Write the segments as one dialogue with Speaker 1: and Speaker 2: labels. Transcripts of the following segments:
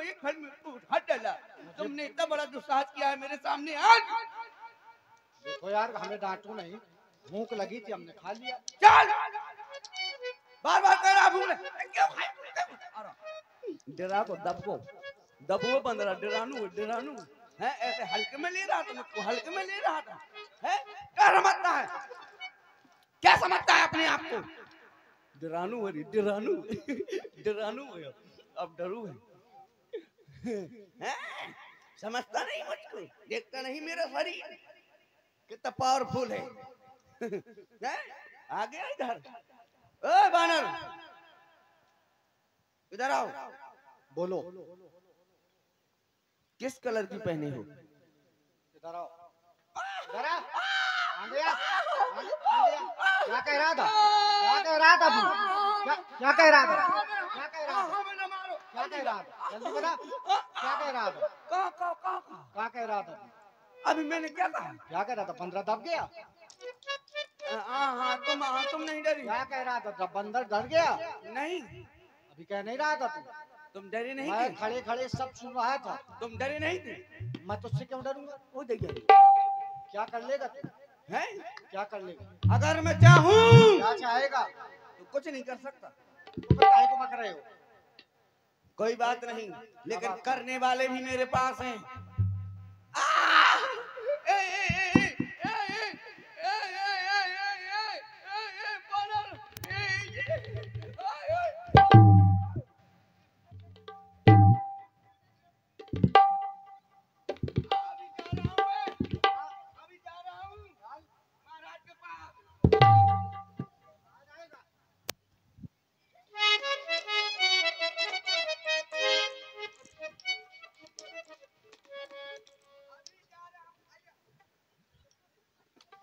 Speaker 1: एक फल में हट डाला। तुमने इतना बड़ा दुस्साहस किया है मेरे सामने। आज
Speaker 2: देखो यार, हमें डांटो नहीं, भूख लगी थी हमने खा लिया।
Speaker 1: चल, बार बार कह रहा भूख लगी क्यों खाए? डरा को दबो बंद रहा, डरानू है। ऐसे हल्के में ले रहा था मुझको, हल्के में ले रहा था है। क्या समझता है, क्या समझता है अपने आप को? डरानू है, अब डरू है। समझता नहीं मुझको, देखता नहीं मेरा शरीर कितना पावरफुल है। आ गया इधर। ओए बानर, इधर आओ।
Speaker 2: बोलो।
Speaker 1: किस कलर की पहने हो?
Speaker 2: इधर आओ, इधर आ। आंधिया, क्या कह रहा था? क्या कह रहा था? जल्दी बता, क्या कह रहा था? क्या कह रहा था?
Speaker 1: अभी मैंने क्या कहा?
Speaker 2: क्या कह रहा था? बंदर दब गया?
Speaker 1: हाँ, तुम नहीं डरी?
Speaker 2: क्या कह रहा था? जब बंदर डर गया?
Speaker 1: नहीं,
Speaker 2: अभी कह नहीं रहा था
Speaker 1: तुम डरे नहीं
Speaker 2: मैं
Speaker 1: थे?
Speaker 2: खड़े खड़े सब सुन रहा था।
Speaker 1: तुम डरे नहीं थे?
Speaker 2: मैं तुझसे क्यों डरूंगा?
Speaker 1: वो देखिए
Speaker 2: क्या कर लेगा तू?
Speaker 1: है।
Speaker 2: क्या कर लेगा?
Speaker 1: अगर मैं चाहूँ
Speaker 2: क्या चाहेगा?
Speaker 1: तो कुछ नहीं कर सकता।
Speaker 2: तुम काहे को बक रहे हो?
Speaker 1: कोई बात नहीं, लेकिन करने वाले भी मेरे पास हैं।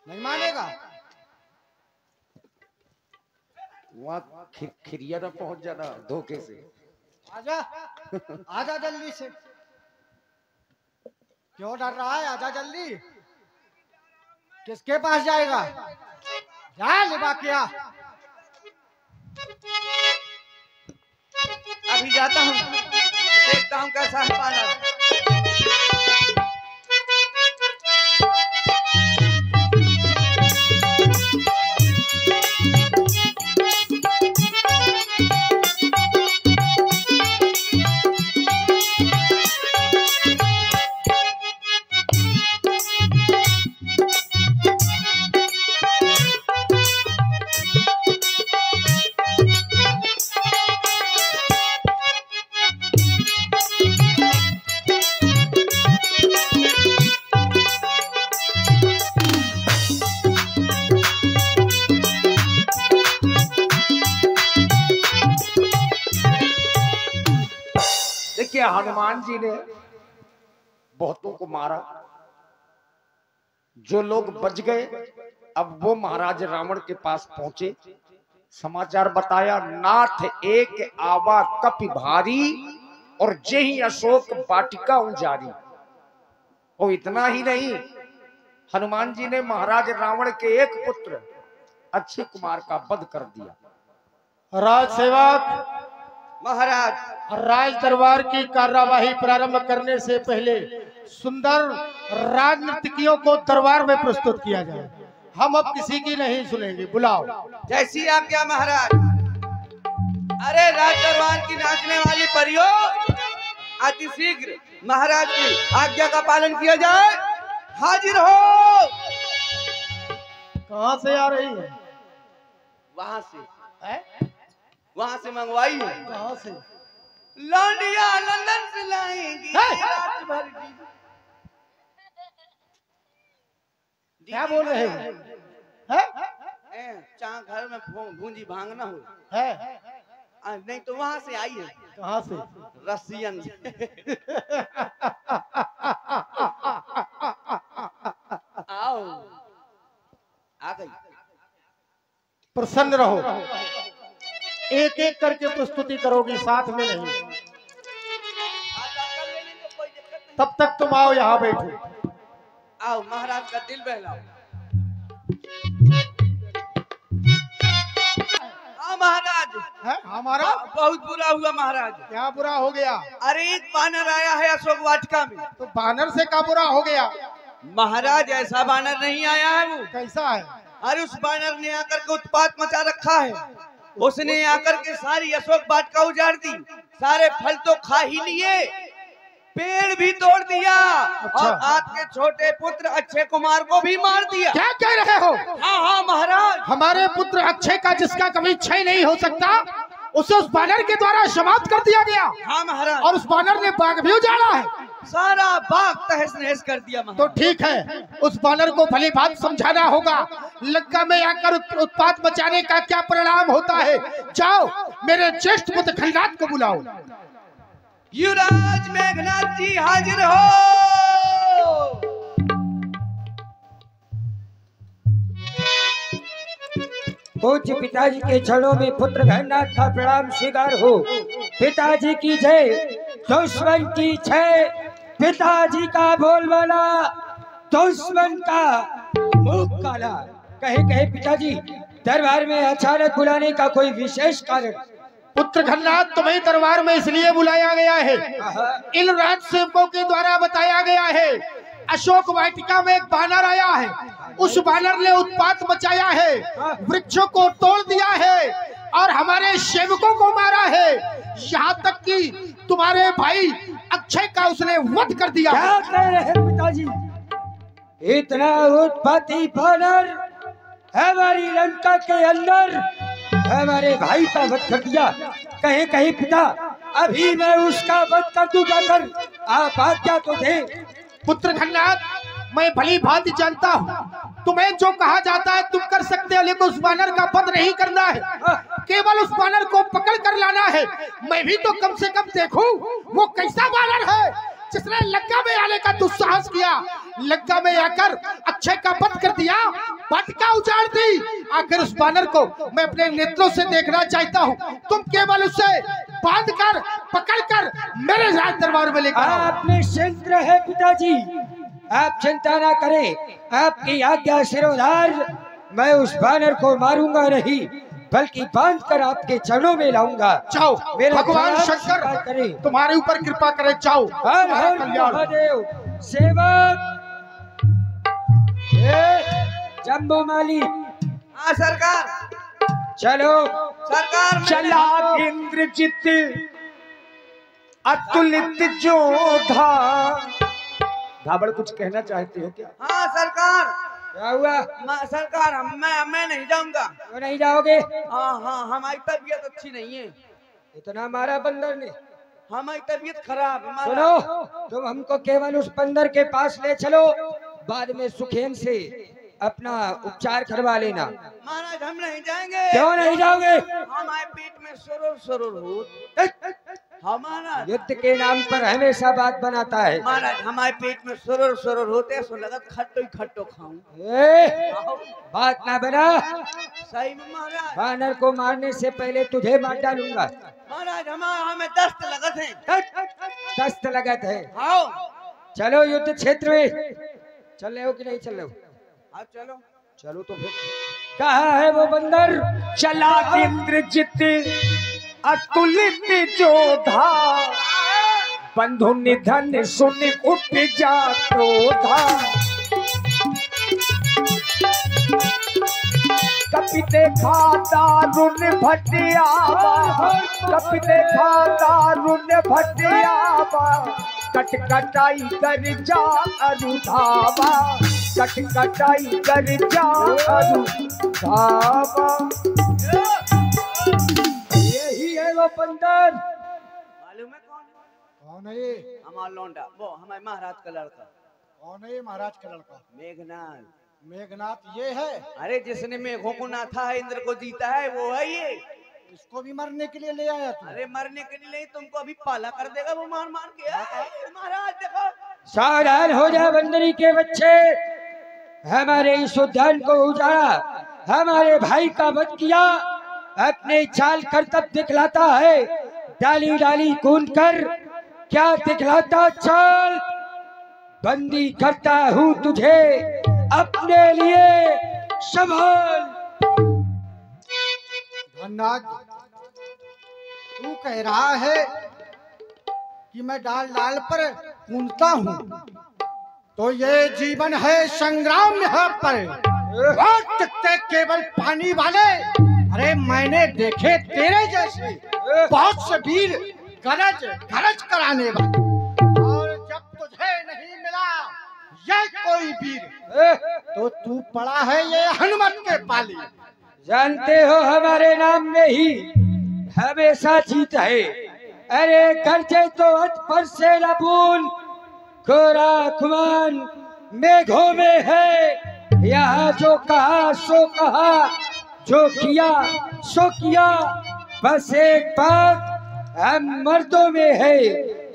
Speaker 2: नहीं मानेगा?
Speaker 1: वहाँ खिरिया ना पहुंच जाना धोखे से।
Speaker 2: आजा, आजा जल्दी से। क्यों डर रहा है? आजा जल्दी। किसके पास जाएगा? जा लिबाकिया।
Speaker 1: अभी जाता हूँ, देखता हूँ कैसा है पालर।
Speaker 3: देखिए, हनुमान जी ने बहुतों को मारा, जो लोग बच गए अब वो महाराज रावण के पास पहुंचे। समाचार बताया, नाथ एक आवा कपि भारी और जेहि अशोक वाटिका उजारी। और इतना ही नहीं, हनुमान जी ने महाराज रावण के एक पुत्र अक्षय कुमार का वध कर दिया।
Speaker 2: राज सेवक
Speaker 1: महाराज,
Speaker 2: राज दरबार की कार्यवाही प्रारंभ करने से पहले सुंदर राजनीतिज्ञों को दरबार में प्रस्तुत किया जाए। हम अब किसी की नहीं सुनेंगे, बुलाओ।
Speaker 1: जैसी आज्ञा महाराज। अरे राज दरबार की नाचने वाली परियों, अति शीघ्र महाराज की आज्ञा का पालन किया जाए। हाजिर हो।
Speaker 2: कहाँ से आ रही है?
Speaker 1: वहां से वहां से मंगवाई है।
Speaker 2: कहाँ से?
Speaker 1: लौंडिया लंदन से लाएंगी। रात भर
Speaker 2: क्या बोल रहे हो?
Speaker 1: चाह घर में भूंजी भांगना हो
Speaker 2: है?
Speaker 1: नहीं तो वहां से आई है।
Speaker 2: कहाँ से?
Speaker 1: रसियन से। आओ, आ गई।
Speaker 2: प्रसन्न रहो, एक एक करके प्रस्तुति करोगी, साथ में नहीं। तब तक तुम आओ, यहाँ बैठो।
Speaker 1: आओ, महाराज का दिल बहलाओ। महाराज।
Speaker 2: है हमारा
Speaker 1: बहुत बुरा हुआ महाराज।
Speaker 2: क्या बुरा हो गया?
Speaker 1: अरे एक बानर आया है अशोक वाटिका में।
Speaker 2: तो बानर से क्या बुरा हो गया?
Speaker 1: महाराज ऐसा बानर नहीं आया है वो।
Speaker 2: कैसा है?
Speaker 1: अरे उस बानर ने आकर के उत्पात मचा रखा है। उसने आकर के सारी अशोक वाटिका उजाड़ दी, सारे फल तो खा ही लिए, पेड़ भी तोड़ दिया।
Speaker 2: अच्छा।
Speaker 1: और आपके छोटे पुत्र अक्षय कुमार को भी मार दिया।
Speaker 2: क्या कह रहे हो?
Speaker 1: हाँ हाँ महाराज।
Speaker 2: हमारे पुत्र अक्षय का जिसका कभी क्षय नहीं हो सकता, उसे उस बानर के द्वारा समाप्त कर दिया गया।
Speaker 1: हाँ महाराज।
Speaker 2: और उस बानर ने बाग भी उजाड़ा है।
Speaker 1: सारा बाग तहस नहस कर दिया महाराज।
Speaker 2: तो ठीक है, उस बानर को भली बात समझाना होगा। लंका में आकर उत्पात मचाने का क्या परिणाम होता है। जाओ मेरे ज्येष्ठ पुत्र खलनाथ को बुलाओ।
Speaker 1: युवराज मेघनाथ जी हाजिर हो।
Speaker 4: पूज्य पिताजी के चरणों में पुत्र खलनाथ का प्रणाम स्वीकार हो। पिताजी की जय, दुश्मन की जय। पिताजी का बोलबाला, दुश्मन का मुंह काला। कहे कहे पिताजी, दरबार में अचानक बुलाने का कोई विशेष कारण?
Speaker 2: पुत्र खलनाथ, तुम्हें दरबार में इसलिए बुलाया गया है, इन राज सेवकों के द्वारा बताया गया है। अशोक वाटिका में एक बानर आया है, उस बानर ने उत्पात मचाया है, वृक्षों को तोड़ दिया है और हमारे सेवकों को मारा है। यहाँ तक कि तुम्हारे भाई अक्षय का उसने वध कर दिया।
Speaker 4: क्या कह रहे हैं पिताजी? इतना उत्पाती बानर हमारी लंका के अंदर हमारे भाई का वध कर दिया। कहीं कहीं पिता, अभी मैं उसका वध कर दूं जाकर, आप आज्ञा तो दे।
Speaker 2: पुत्र खलनाथ, मैं भली भांति जानता हूँ तुम्हें जो कहा जाता है तुम कर सकते हो, लेकिन उस बानर का वध नहीं करना है, केवल उस बानर को पकड़ कर लाना है। मैं भी तो कम से कम देखूं वो कैसा बानर है जिसने लंका में आने का दुस्साहस किया, लंका में आकर अक्षय का वध कर दिया, वाटिका उजाड़ दी। आखिर उस बानर को मैं अपने नेत्रों से देखना चाहता हूँ। तुम केवल उसे बांध कर पकड़ कर मेरे राज दरबार में लेकर आओ।
Speaker 4: आप निश्चिंत रहे पिताजी, आप चिंता ना करें। आपकी आज्ञा सिरोधार, मैं उस बानर को मारूंगा नहीं, बल्कि बांध कर आपके चरणों में लाऊंगा।
Speaker 2: जाओ,
Speaker 4: मेरा
Speaker 2: भगवान
Speaker 4: खराब
Speaker 2: शंकर
Speaker 4: करे।
Speaker 2: तुम्हारे ऊपर कृपा करे। जाओ।
Speaker 4: हर हर महादेव। सेवक जम्बूमाली,
Speaker 1: हाँ सरकार।
Speaker 4: चलो।
Speaker 1: सरकार
Speaker 3: चला इंद्रजित अतुलित जोधा। धाबड़ कुछ कहना चाहते हो क्या?
Speaker 1: हाँ सरकार।
Speaker 4: क्या हुआ?
Speaker 1: सरकार मैं नहीं जाऊंगा।
Speaker 4: क्यों नहीं जाओगे?
Speaker 1: हाँ हाँ, हमारी तबीयत अच्छी नहीं है।
Speaker 4: इतना मारा बंदर ने?
Speaker 1: हमारी तबीयत खराब है।
Speaker 4: सुनो, तुम हमको केवल उस बंदर के पास ले चलो, बाद में सुखेन से अपना उपचार करवा लेना।
Speaker 1: महाराज हम नहीं जाएंगे।
Speaker 4: क्यों नहीं जाओगे?
Speaker 1: हमारे पेट में सुरुर सुरुर हो। हमारा
Speaker 4: युद्ध के नाम पर हमेशा बात बनाता है।
Speaker 1: महाराज हमारे पेट में सुरुर सुरुर होते, सो लगत खट्टो ही खट्टो खाऊं।
Speaker 4: बात ना बना।
Speaker 1: सही में महाराज।
Speaker 4: बानर को मारने से पहले तुझे मार डालूंगा।
Speaker 1: महाराज हमें दस्त लगत है।
Speaker 4: दस्त लगत है।
Speaker 1: आओ
Speaker 4: चलो युद्ध क्षेत्र में। चल रहे हो कि नहीं चल रहे हो?
Speaker 1: आप चलो।
Speaker 4: चलो तो फिर। कहाँ है वो बंदर?
Speaker 3: चला इंद्रजित अतुलित जोधा, बंधु निधन सुन उपजा क्रोधा। कपि देखा दारुण भटियावा, कपि देखा दारुण भटियावा। कट कटाई कर जा अरुधावा, कट कटाई कर जा अरुधावा।
Speaker 4: यही है वो बंदर।
Speaker 1: मालूम है कौन?
Speaker 2: कौन है ये?
Speaker 1: हमारा लौंडा, वो हमारे महाराज का लड़का।
Speaker 2: कौन है ये महाराज का लड़का?
Speaker 1: मेघनाथ।
Speaker 2: मेघनाथ ये है?
Speaker 1: अरे जिसने मेघों को नाथा है, इंद्र को जीता है, वो है ये।
Speaker 2: इसको भी मरने के लिए ले आया तू?
Speaker 1: अरे मरने के लिए नहीं, तुमको अभी पाला कर देगा वो मार मार के। महाराज देखो।
Speaker 4: सावधान हो जा बंदरी के बच्चे। हमारे इस उद्यान को उजाड़ा, हमारे भाई का वध किया, अपने चाल करतब दिखलाता है। डाली डाली कूद कर क्या दिखलाता चाल। बंदी करता हूँ तुझे अपने लिए, संभाल।
Speaker 2: अन्नाज, तू कह रहा है कि मैं डाल डाल पर कूदता हूँ, तो ये जीवन है संग्राम यहाँ पर। वक्त केवल पानी वाले, अरे मैंने देखे तेरे जैसे बहुत से वीर गरज गरज कराने वाले, और जब तुझे नहीं मिला ये कोई वीर, तो तू पड़ा है ये हनुमत के पाली।
Speaker 4: जानते हो हमारे नाम में ही हमेशा जीत है। अरे गर्जे तो अत पर से न बूंद, कोरा खुमान मेघों में है। यहाँ जो कहा सो कहा, जो किया सो किया, बस एक बात हम मर्दों में है,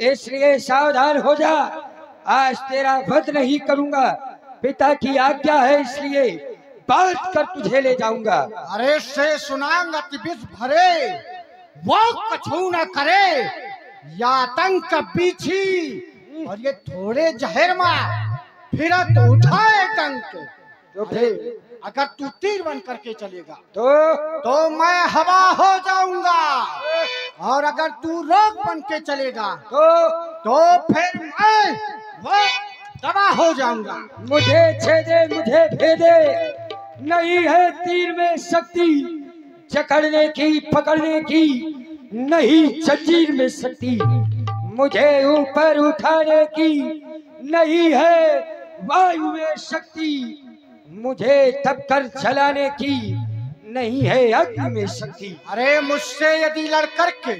Speaker 4: इसलिए सावधान हो जा। आज तेरा वध नहीं करूंगा, पिता की आज्ञा है, इसलिए बात कर तुझे ले जाऊंगा।
Speaker 2: अरे से सुनांग अति विष भरे, वो कछु न करे, या आतंक पीछी, और ये थोड़े जहर में फिरत उठाए टंक। अरे अगर तू तीर बन करके चलेगा तो मैं हवा हो जाऊंगा, और अगर तू रोक बन के चलेगा तो फिर मैं वो तबाह हो जाऊंगा।
Speaker 4: मुझे छेदे मुझे भेदे, नहीं है तीर में शक्ति, जकड़ने की पकड़ने की नहीं जंजीर में शक्ति, मुझे ऊपर उठाने की नहीं है वायु में शक्ति, मुझे दबकर जलाने की नहीं है अग्नि में शक्ति।
Speaker 2: अरे मुझसे यदि लड़ करके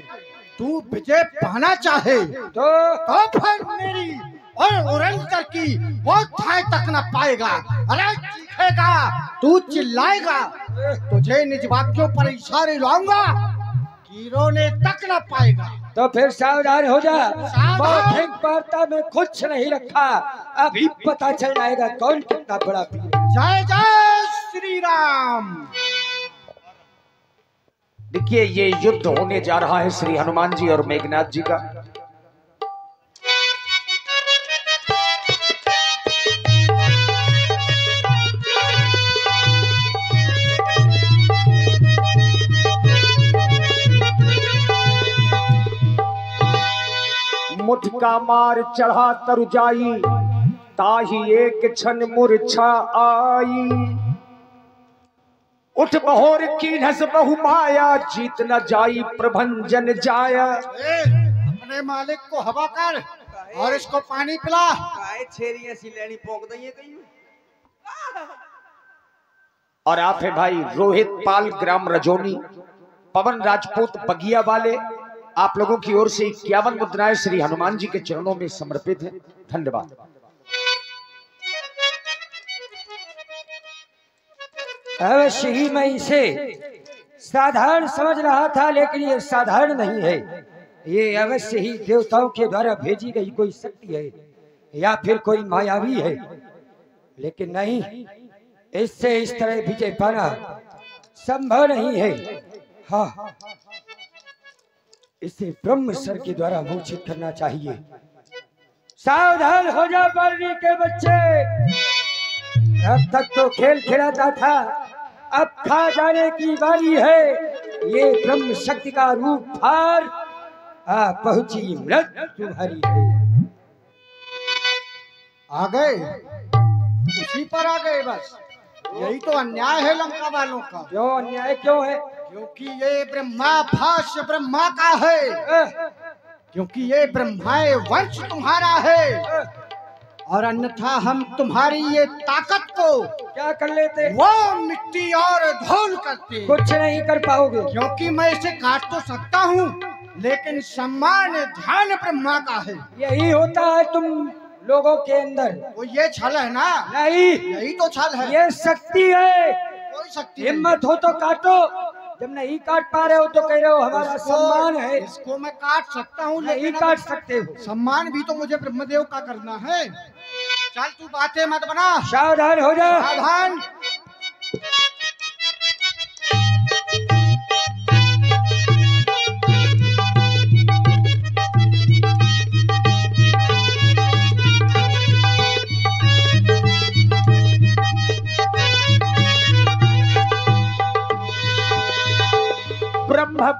Speaker 2: तू विजय पाना चाहे तो फिर मेरी और उरंतर की वो थाई तक न पाएगा। अरे चीखेगा, तू चिल्लाएगा, तुझे निज वाक्यों पर इशारे लाऊंगा, कीरोने तक न पाएगा।
Speaker 4: तो फिर सावधान हो जा। मौखिक वार्ता में कुछ नहीं रखा, अभी पता चल जाएगा कौन कितना बड़ा वीर।
Speaker 2: जय जय श्री राम।
Speaker 3: देखिए ये युद्ध होने जा रहा है श्री हनुमान जी और मेघनाथ जी का। मुठ का मार चढ़ा तरुजाई, ताही एक क्षण मूर्छा आई, उठ बहोर की नस बहु माया, जीत न जाई प्रभंजन जाया।
Speaker 2: अपने मालिक को हवा कर और इसको पानी पिला।
Speaker 1: छेरी ऐसी लेनी पोक दई कहीं।
Speaker 3: और आप है भाई रोहित पाल ग्राम रजोनी, पवन राजपूत बगिया वाले, आप लोगों की ओर से 51 मुद्राएं श्री हनुमान जी के चरणों में समर्पित है। धन्यवाद।
Speaker 4: अवश्य ही मैं इसे साधारण समझ रहा था, लेकिन ये साधारण नहीं है, ये अवश्य ही देवताओं के द्वारा भेजी गई कोई शक्ति है या फिर कोई मायावी है। लेकिन नहीं, इससे इस तरह विजय पाना संभव नहीं है। हाँ, इसे ब्रह्म सर के द्वारा मूर्छित करना चाहिए। सावधान हो जा बरनी के बच्चे, अब तक तो खेल खिलाता था, अब खा जाने की बारी है। ये ब्रह्म शक्ति का रूप भार पहुंची मृत्यु तुम्हारी है।
Speaker 2: आ गए, उसी पर आ गए बस। यही तो अन्याय है लंका वालों का।
Speaker 4: क्यों अन्याय क्यों है?
Speaker 2: क्योंकि ये ब्रह्मा भाष्य ब्रह्मा का है, क्योंकि ये ब्रह्माए वंश तुम्हारा है, और अन्यथा हम तुम्हारी ये ताकत को
Speaker 4: क्या कर लेते?
Speaker 2: वो मिट्टी और धूल करते।
Speaker 4: कुछ नहीं कर पाओगे।
Speaker 2: क्योंकि मैं इसे काट तो सकता हूँ, लेकिन सम्मान ध्यान ब्रह्मा का है।
Speaker 4: यही होता है तुम लोगों के अंदर।
Speaker 2: वो ये छल है ना?
Speaker 4: नहीं,
Speaker 2: यही तो छल है।
Speaker 4: ये शक्ति है।
Speaker 2: कोई शक्ति
Speaker 4: हिम्मत हो तो काटो, जब नहीं काट पा रहे हो तो कह रहे हो हमारा सम्मान है।
Speaker 2: इसको मैं काट सकता हूँ,
Speaker 4: नहीं काट सकते हो।
Speaker 2: सम्मान भी तो मुझे ब्रह्मदेव का करना है। चल तू बातें मत बना,
Speaker 4: सावधान हो जा।
Speaker 2: सावधान।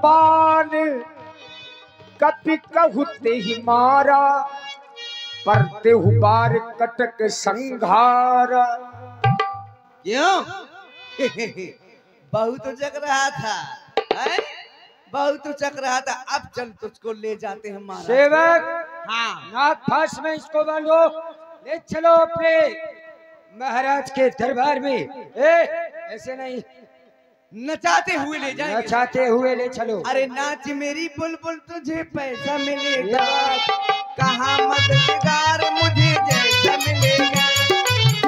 Speaker 3: बाण कपि कहते ही मारा, परते बार कटक संघार।
Speaker 1: क्यों? बहुत उचक रहा था, हैं? बहुत उचक रहा था। अब चल तुझको ले जाते हैं महाराज।
Speaker 4: सेवक,
Speaker 1: हाँ,
Speaker 4: नाग फांस में इसको बांधो, ले चलो अपने महाराज के दरबार में। ऐसे नहीं,
Speaker 1: नचाते हुए ले जाएंगे।
Speaker 4: नचाते हुए ले चलो।
Speaker 1: अरे नाच मेरी बुलबुल तुझे पैसा मिलेगा, कहाँ मददगार मुझे जैसा मिलेगा।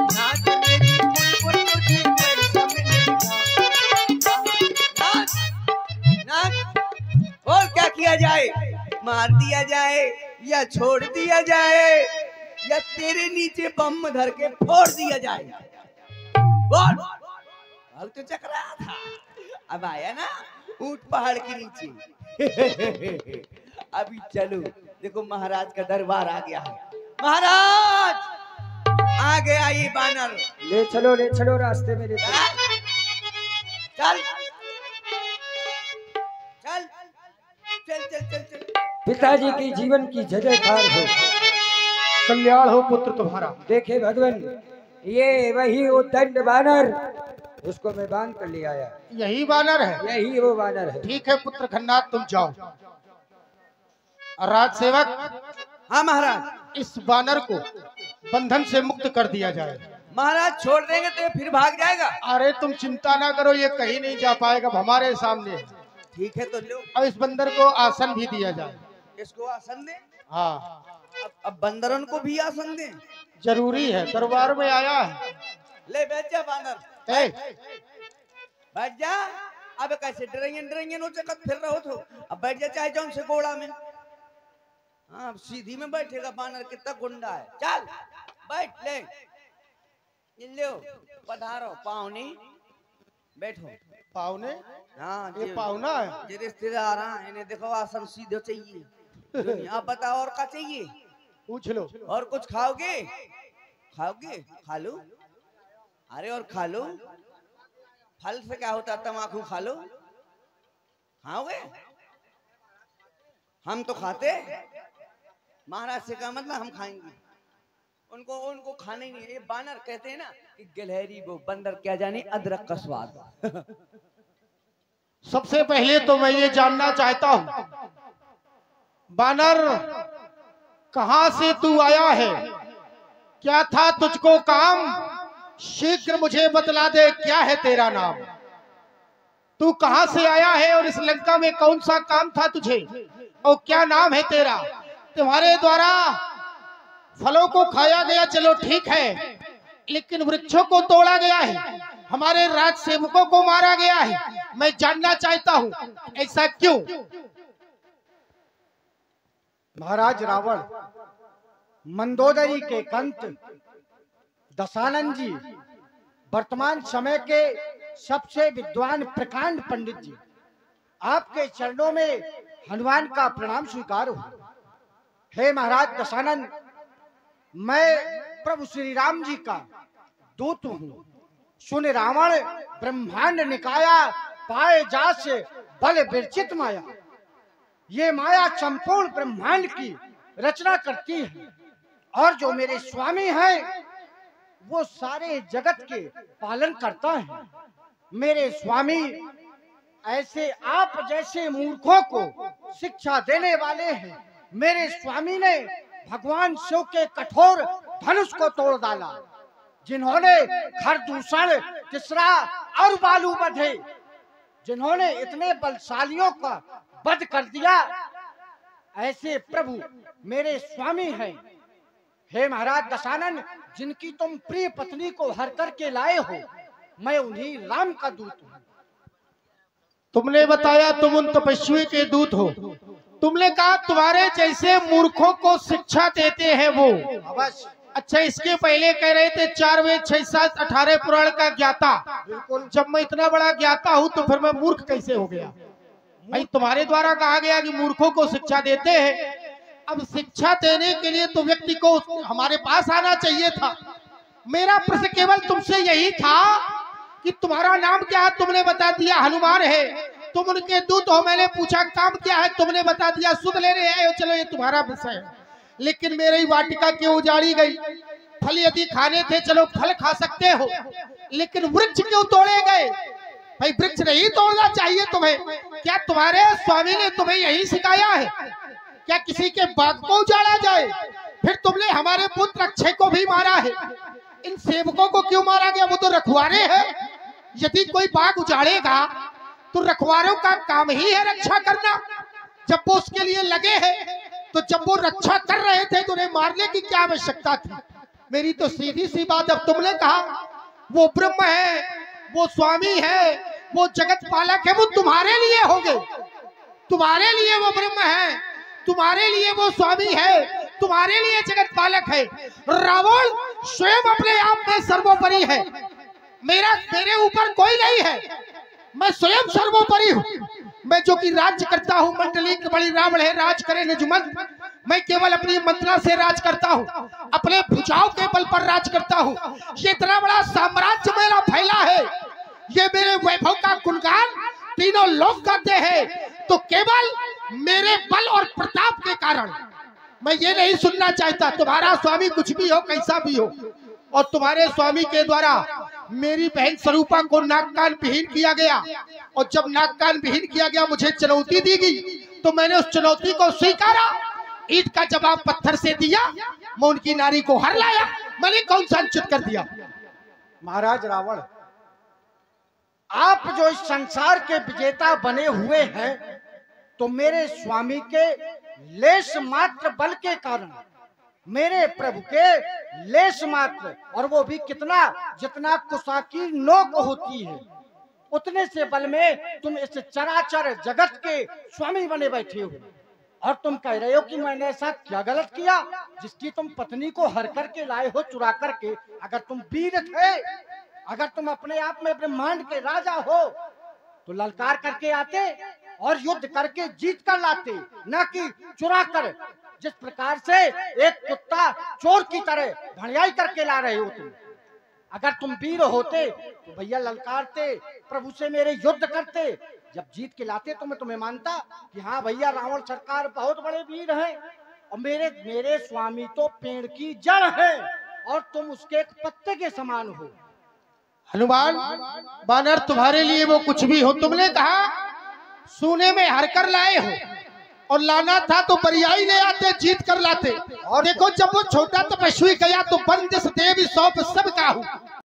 Speaker 1: नाच मेरी बुलबुल तुझे पैसा मिलेगा। नाच नाच। और क्या किया जाए? मार दिया जाए या छोड़ दिया जाए या तेरे नीचे बम धर के फोड़ दिया जाए? बोल। तो चक रहा था, अब आया ना ऊंट पहाड़ के नीचे। अभी चलो, देखो महाराज का दरबार आ गया है। महाराज आ गया ये बानर।
Speaker 4: ले चलो रास्ते में ले चलो।
Speaker 1: चल चल चल चल चल चल।
Speaker 4: पिताजी की जीवन की जयकार हो,
Speaker 2: कल्याण हो पुत्र तुम्हारा।
Speaker 4: देखे भगवान, ये वही वो दंड बानर, उसको मैं बांध कर ले आया।
Speaker 2: यही बानर है?
Speaker 4: यही वो बानर है।
Speaker 2: ठीक है पुत्र खन्नाथ, तुम जाओ। राज सेवक,
Speaker 1: हाँ महाराज,
Speaker 2: इस बानर को बंधन से मुक्त कर दिया जाए।
Speaker 1: महाराज छोड़ देंगे तो ये फिर भाग जाएगा।
Speaker 2: अरे तुम चिंता ना करो, ये कहीं नहीं जा पाएगा, हमारे सामने है।
Speaker 1: ठीक है तो लो।
Speaker 2: और इस बंदर को आसन भी दिया जाए।
Speaker 1: इसको आसन दे।
Speaker 2: हाँ,
Speaker 1: अब बंदरन को भी आसन दे।
Speaker 2: जरूरी है, दरबार में आया है।
Speaker 1: ले बैठ जा बानर,
Speaker 2: ए,
Speaker 1: बैठ जा। अब कैसे डरेंगे नोचकत फिर रहो तो। अब बैठ जा चाहे जौन से घोड़ा में। हाँ, अब सीधी में बैठेगा बानर, कितना गुंडा है। चल बैठ, ले लो, पधारो पावनी, बैठो।
Speaker 2: पावने?
Speaker 1: हाँ,
Speaker 2: ये पावना है?
Speaker 1: ये रिश्तेदार हैं, इन्हें देखो आसन सीधे चाहिए। आप बताओ और क्या चाहिए?
Speaker 2: पूछ लो।
Speaker 1: और कुछ खाओगे? खाओगे? खा लो। अरे और खा लो। फल से क्या होता है? तम्बाकू खा लो। खाओगे? हम तो खाते। महाराज से का मतलब हम खाएंगे। उनको खाने ही नहीं। ये बानर कहते हैं ना कि गिलहरी वो बंदर क्या जाने अदरक का स्वाद।
Speaker 2: सबसे पहले तो मैं ये जानना चाहता हूँ, बानर कहां से तू आया है? क्या था तुझको काम? शीघ्र मुझे बतला दे, क्या है तेरा नाम? तू कहां से आया है और इस लंका में कौन सा काम था तुझे? और क्या नाम है तेरा? तुम्हारे द्वारा फलों को खाया गया, चलो ठीक है, लेकिन वृक्षों को तोड़ा गया है, हमारे राज सेवकों को मारा गया है। मैं जानना चाहता हूँ, ऐसा क्यों?
Speaker 5: महाराज रावण, मंदोदरी के कंत दशानन जी वर्तमान समय के सबसे विद्वान प्रकांड पंडित जी, आपके चरणों में हनुमान का प्रणाम स्वीकार हो। हे महाराज दशानन, मैं प्रभु श्री राम जी का दूत हूँ। सुन रावण ब्रह्मांड निकाया, पाए जास बल विरचित माया। ये माया संपूर्ण ब्रह्मांड की रचना करती है, और जो मेरे स्वामी हैं वो सारे जगत के पालन करता है। मेरे स्वामी ऐसे आप जैसे मूर्खों को शिक्षा देने वाले हैं। मेरे स्वामी ने भगवान शिव के कठोर धनुष को तोड़ डाला, जिन्होंने खरदूषण, तीसरा और बालू बधे, जिन्होंने इतने बलशालियों का वध कर दिया। ऐसे प्रभु मेरे स्वामी हैं। हे महाराज दशानन, जिनकी तुम प्रिय पत्नी को हर करके लाए हो, मैं उन्हीं राम का दूत हूँ।
Speaker 2: तुमने बताया तुम उन तपस्वी के दूत हो। तुमने कहा तुम्हारे जैसे मूर्खों को शिक्षा देते हैं वो।
Speaker 5: अवश्य।
Speaker 2: अच्छा, इसके पहले कह रहे थे 4 वेद 6 7 18 पुराण का ज्ञाता।
Speaker 5: बिल्कुल।
Speaker 2: जब मैं इतना बड़ा ज्ञाता हूँ तो फिर मैं मूर्ख कैसे हो गया? भाई तुम्हारे द्वारा कहा गया कि मूर्खों को शिक्षा देते हैं। अब शिक्षा देने के लिए तो व्यक्ति को हमारे पास आना चाहिए था। मेरा प्रश्न केवल तुमसे यही था कि तुम्हारा नाम क्या है? तुमने बता दिया हनुमान है। तुम उनके दूत हो। मैंने पूछा काम क्या है, तुमने बता दिया सुध लेने आए हो, चलो ये तुम्हारा विषय है। लेकिन मेरी वाटिका क्यों उजाड़ी गई? फल यदि खाने थे चलो फल खा सकते हो, लेकिन वृक्ष क्यों तोड़े गए? भाई वृक्ष नहीं तोड़ना चाहिए तुम्हें। क्या तुम्हारे स्वामी ने तुम्हें यही सिखाया है? क्या किसी के बाग को उजाड़ा जाए? फिर तुमने हमारे पुत्र अक्षय को भी मारा है। इन सेवकों को क्यों मारा गया? वो तो रखवारे हैं। यदि कोई बाग उजाड़ेगा तो रखवारों का काम ही है रक्षा करना। जब वो उसके लिए लगे हैं तो जब वो रक्षा कर रहे थे तो उन्हें मारने की क्या आवश्यकता थी? मेरी तो सीधी सी बात, अब तुमने कहा वो ब्रह्म है, वो स्वामी है, वो जगत पालक है, वो तुम्हारे लिए होंगे। तुम्हारे लिए वो ब्रह्म है, तुम्हारे लिए वो स्वामी है, तुम्हारे लिए जगत पालक है। रावण स्वयं अपने आप में सर्वोपरि है। मेरे ऊपर कोई नहीं है, मैं स्वयं सर्वोपरि हूँ। मैं जो कि राज्य करता हूँ, मंडली के बड़ी रावण है, राज करे निजमंत। मैं केवल अपनी मंत्रा से राज करता हूँ, अपने भुजाओं के बल पर राज करता हूँ। ये इतना बड़ा साम्राज्य मेरा फैला है, ये मेरे वैभव का गुणगान तीनों लोग करते हैं, तो केवल मेरे बल और प्रताप के कारण। मैं ये नहीं सुनना चाहता तुम्हारा स्वामी कुछ भी हो, कैसा भी हो। और तुम्हारे स्वामी के द्वारा मेरी बहन स्वरूपा को नाक कान विहीन किया गया, और जब नाक कान विहीन किया गया मुझे चुनौती दी गई, तो मैंने उस चुनौती को स्वीकारा। ईंट का जवाब पत्थर से दिया, मैं उनकी नारी को हर लाया। मैंने कौन सा अनुचित कर दिया?
Speaker 5: महाराज रावण, आप जो इस संसार के विजेता बने हुए हैं, तो मेरे स्वामी के लेश मात्र बल के कारण, मेरे प्रभु के लेश मात्र, और वो भी कितना, जितना कुसा की नोक होती है उतने से बल में तुम इस चराचर जगत के स्वामी बने बैठे हो। और तुम कह रहे हो कि मैंने ऐसा क्या गलत किया जिसकी तुम पत्नी को हर करके लाए हो, चुरा करके। अगर तुम वीर थे, अगर तुम अपने आप में ब्रह्मांड के राजा हो, तो ललकार करके आते और युद्ध करके जीत कर लाते, न कि चुरा कर। जिस प्रकार से एक कुत्ता चोर की तरह भड़ियाई करके ला रहे हो तुम। अगर तुम वीर होते तो भैया ललकारते, प्रभु से मेरे युद्ध करते, जब जीत के लाते तो मैं तुम्हें मानता कि हाँ भैया रावण सरकार बहुत बड़े वीर हैं, और मेरे स्वामी तो पेड़ की जड़ है और तुम उसके एक पत्ते के समान हो।
Speaker 2: हनुमान बानर, तुम्हारे लिए वो कुछ भी हो। तुमने कहा सोने में हर कर लाए हो, और लाना था तो बरियाई ले आते, जीत कर लाते। और देखो जब वो छोटा तपस्वी गया तो बंदिश देवी सौंप सब काहू।